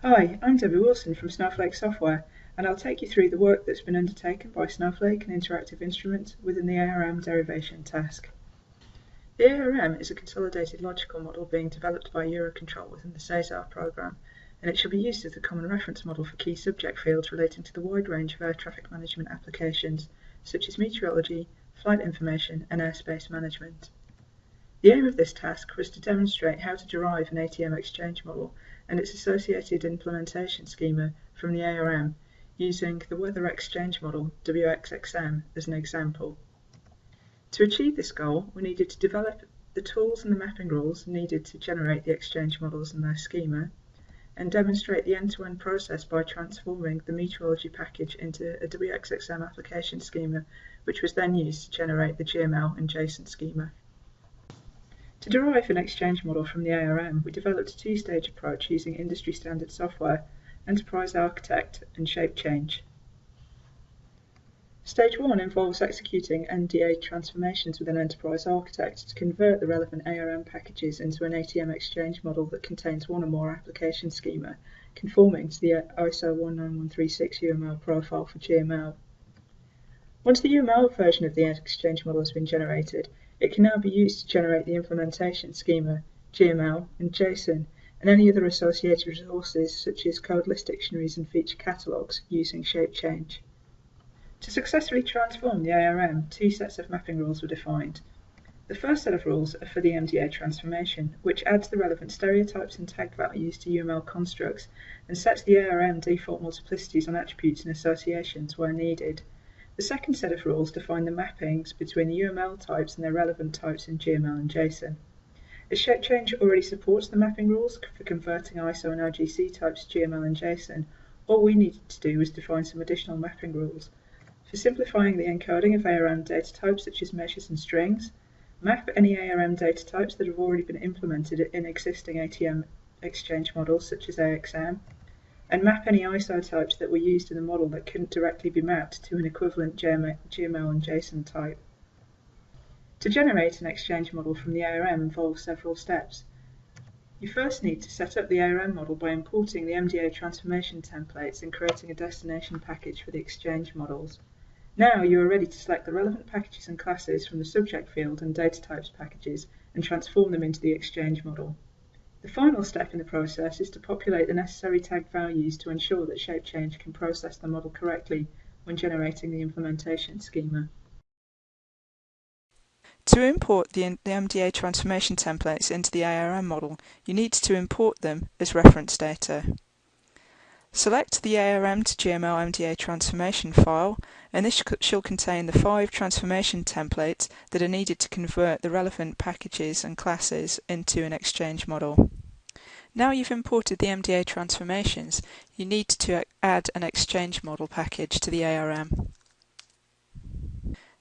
Hi, I'm Debbie Wilson from Snowflake Software, and I'll take you through the work that's been undertaken by Snowflake and Interactive Instruments within the AIRM derivation task. The AIRM is a consolidated logical model being developed by Eurocontrol within the CESAR program, and it shall be used as the common reference model for key subject fields relating to the wide range of air traffic management applications, such as meteorology, flight information, and airspace management. The aim of this task was to demonstrate how to derive an ATM exchange model and its associated implementation schema from the AIRM using the weather exchange model WXXM as an example. To achieve this goal, we needed to develop the tools and the mapping rules needed to generate the exchange models and their schema, and demonstrate the end-to-end process by transforming the meteorology package into a WXXM application schema, which was then used to generate the GML and JSON schema. To derive an exchange model from the AIRM, we developed a two-stage approach using industry-standard software, Enterprise Architect and Shape Change. Stage 1 involves executing MDA transformations within Enterprise Architect to convert the relevant AIRM packages into an ATM exchange model that contains one or more application schema, conforming to the ISO 19136 UML profile for GML. Once the UML version of the exchange model has been generated, it can now be used to generate the implementation schema, GML, and JSON, and any other associated resources such as code list dictionaries and feature catalogs using Shape Change. To successfully transform the AIRM, two sets of mapping rules were defined. The first set of rules are for the MDA transformation, which adds the relevant stereotypes and tag values to UML constructs and sets the AIRM default multiplicities on attributes and associations where needed. The second set of rules define the mappings between the UML types and their relevant types in GML and JSON. As Shape Change already supports the mapping rules for converting ISO and OGC types to GML and JSON, all we needed to do was define some additional mapping rules. For simplifying the encoding of AIRM data types such as measures and strings, map any AIRM data types that have already been implemented in existing ATM exchange models such as AXM, and map any ISO types that were used in the model that couldn't directly be mapped to an equivalent GML and JSON type. To generate an exchange model from the AIRM involves several steps. You first need to set up the AIRM model by importing the MDA transformation templates and creating a destination package for the exchange models. Now you are ready to select the relevant packages and classes from the subject field and data types packages and transform them into the exchange model. The final step in the process is to populate the necessary tag values to ensure that Shape Change can process the model correctly when generating the implementation schema. To import the MDA transformation templates into the AIRM model, you need to import them as reference data. Select the AIRM to GML MDA transformation file, and this shall contain the 5 transformation templates that are needed to convert the relevant packages and classes into an exchange model. Now you've imported the MDA transformations, you need to add an exchange model package to the AIRM.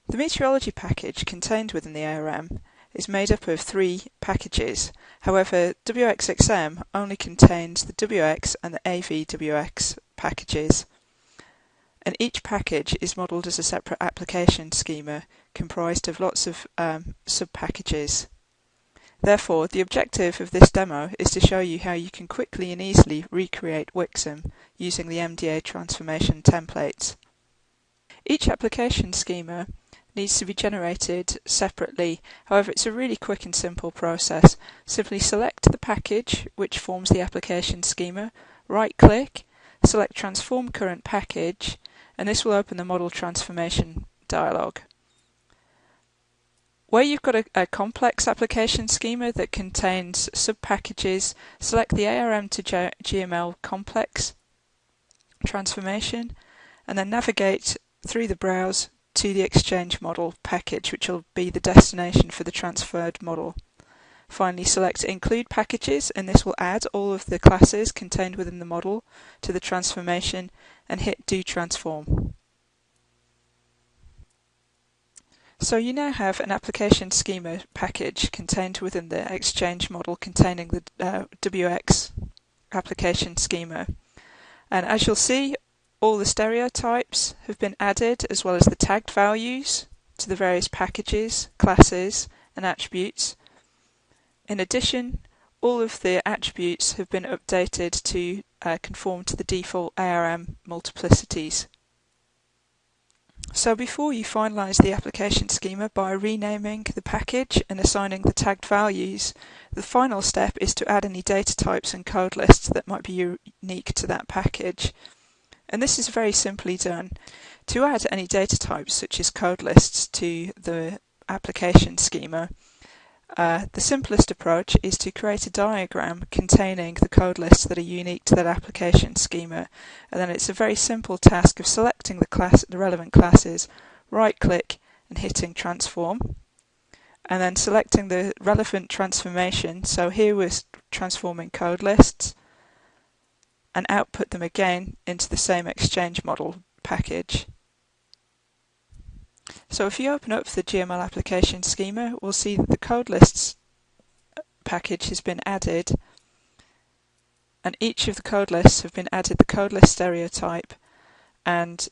The meteorology package contained within the AIRM is made up of 3 packages. However, WXXM only contains the WX and the AVWX packages, and each package is modelled as a separate application schema comprised of lots of sub-packages. Therefore, the objective of this demo is to show you how you can quickly and easily recreate WXM using the MDA transformation templates. Each application schema needs to be generated separately. However, it's a really quick and simple process. Simply select the package which forms the application schema, right-click, select Transform Current Package, and this will open the Model Transformation dialog. Where you've got a complex application schema that contains sub-packages, select the AIRM to GML complex transformation, and then navigate through the browse to the exchange model package, which will be the destination for the transferred model. Finally, select Include Packages, and this will add all of the classes contained within the model to the transformation, and hit Do Transform. So you now have an application schema package contained within the exchange model containing the WX application schema. And as you'll see, all the stereotypes have been added, as well as the tagged values to the various packages, classes, and attributes. In addition, all of the attributes have been updated to conform to the default AIRM multiplicities. So before you finalise the application schema by renaming the package and assigning the tagged values, the final step is to add any data types and code lists that might be unique to that package. And this is very simply done. To add any data types such as code lists to the application schema, the simplest approach is to create a diagram containing the code lists that are unique to that application schema, and then it's a very simple task of selecting the relevant classes, right-click and hitting transform, and then selecting the relevant transformation. So here we're transforming code lists, and output them again into the same exchange model package. So if you open up the GML application schema, we'll see that the code lists package has been added, and each of the code lists have been added the code list stereotype and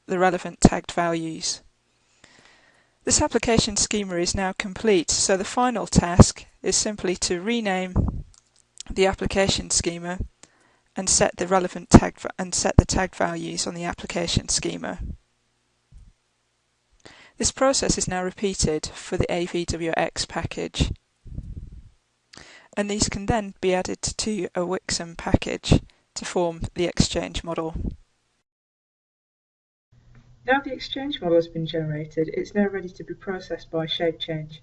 the relevant tagged values. This application schema is now complete, so the final task is simply to rename the application schema and set the relevant tagged values on the application schema. This process is now repeated for the AVWX package, and these can then be added to a Wixom package to form the exchange model. Now the exchange model has been generated, it's now ready to be processed by ShapeChange.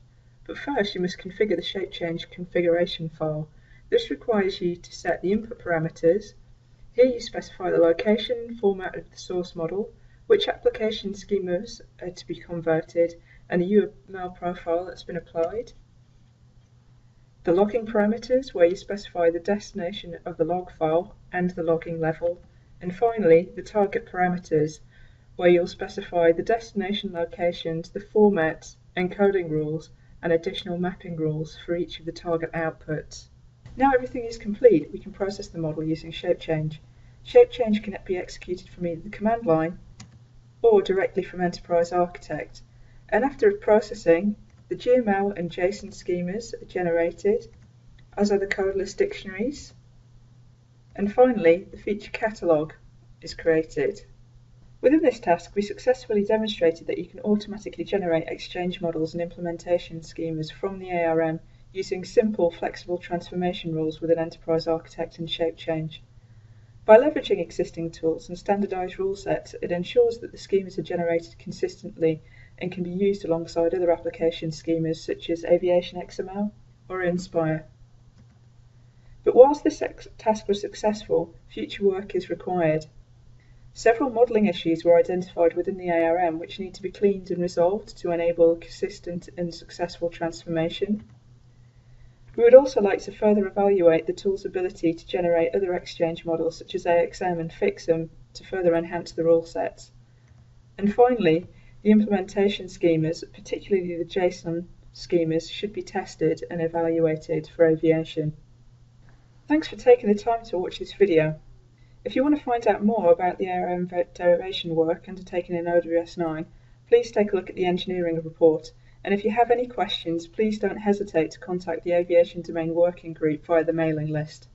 But first you must configure the ShapeChange configuration file. This requires you to set the input parameters. Here you specify the location and format of the source model, which application schemas are to be converted, and the UML profile that's been applied. The logging parameters, where you specify the destination of the log file and the logging level. And finally, the target parameters, where you'll specify the destination locations, the format, encoding rules, and additional mapping rules for each of the target outputs. Now everything is complete, we can process the model using ShapeChange. ShapeChange can be executed from either the command line or directly from Enterprise Architect. And after processing, the GML and JSON schemas are generated, as are the code list dictionaries. And finally, the feature catalog is created. Within this task, we successfully demonstrated that you can automatically generate exchange models and implementation schemas from the AIRM using simple, flexible transformation rules within Enterprise Architect and ShapeChange. By leveraging existing tools and standardized rule sets, it ensures that the schemas are generated consistently and can be used alongside other application schemas such as Aviation XML or Inspire. But whilst this task was successful, future work is required. Several modelling issues were identified within the AIRM which need to be cleaned and resolved to enable consistent and successful transformation. We would also like to further evaluate the tool's ability to generate other exchange models such as AXM and Fixum to further enhance the rule sets. And finally, the implementation schemas, particularly the JSON schemas, should be tested and evaluated for aviation. Thanks for taking the time to watch this video. If you want to find out more about the AIRM derivation work undertaken in OWS-9, please take a look at the engineering report. And if you have any questions, please don't hesitate to contact the Aviation Domain Working Group via the mailing list.